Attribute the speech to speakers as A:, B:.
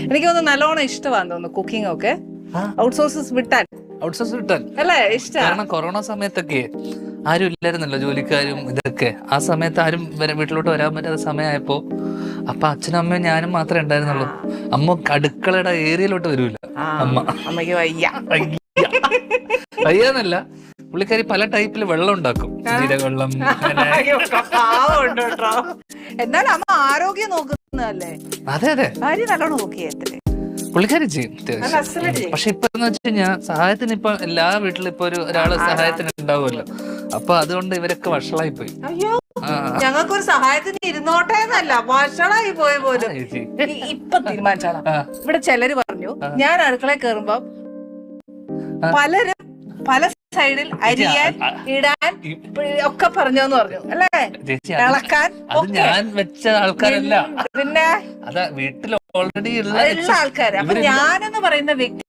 A: എനിക്ക് തോന്നുന്നു നല്ലോണം ഇഷ്ടമാണെന്ന് തോന്നുന്നു കുക്കിംഗ് ഒക്കെ. ഔട്ട്സോഴ്സസ് വിട്ടാൽ അല്ലേ ഇഷ്ടം?
B: കാരണം കൊറോണ സമയത്തൊക്കെ ആരും ഇല്ലായിരുന്നല്ലോ, ജോലിക്കാരും ഇതൊക്കെ. ആ സമയത്ത് ആരും വീട്ടിലോട്ട് വരാൻ പറ്റാത്ത സമയമായപ്പോ അപ്പൊ അച്ഛനും അമ്മയും ഞാനും മാത്രമേ ഉണ്ടായിരുന്നുള്ളൂ. അമ്മ അടുക്കളയുടെ ഏരിയയിലോട്ട് വരൂല.
A: അമ്മയ്ക്ക് വയ്യ.
B: വയ്യാന്നല്ല, പുള്ളിക്കാരി പല ടൈപ്പിൽ വെള്ളം ഉണ്ടാക്കും. ജീരകവെള്ളം.
A: എന്നാലും അമ്മ ആരോഗ്യം നോക്കുന്നതല്ലേ?
B: അതെ അതെ,
A: ഭാര്യ നല്ലോണം നോക്കിയേ.
B: പുള്ളിക്കാരി ചെയ്യും അത്യാവശ്യം. പക്ഷെ ഇപ്പൊ എന്ന് വെച്ച് കഴിഞ്ഞാൽ സഹായത്തിന് ഇപ്പൊ എല്ലാ വീട്ടിലും ഇപ്പൊ ഒരാള് സഹായത്തിന് ഉണ്ടാവുമല്ലോ. അപ്പൊ അതുകൊണ്ട് ഇവരൊക്കെ വഷളായി പോയി.
A: അയ്യോ, ഞങ്ങൾക്കൊരു സഹായത്തിന് ഇരുന്നോട്ടെ എന്നല്ല, വഷളായി പോയ പോലും. ഇപ്പൊ തീരുമാനിച്ചാണ്. ഇവിടെ ചിലര് പറഞ്ഞു ഞാൻ അടുക്കളയിൽ കയറുമ്പോ പലരും പല സൈഡിൽ അരിയാൻ ഇടാൻ ഒക്കെ പറഞ്ഞോന്ന് പറഞ്ഞു അല്ലേ? ഇളക്കാൻ
B: ഞാൻ വെച്ച ആൾക്കാരല്ല,
A: പിന്നെ
B: അതാ വീട്ടിൽ ഓൾറെഡി ഉള്ള
A: ആൾക്കാര്. അപ്പൊ ഞാനെന്ന് പറയുന്ന വ്യക്തി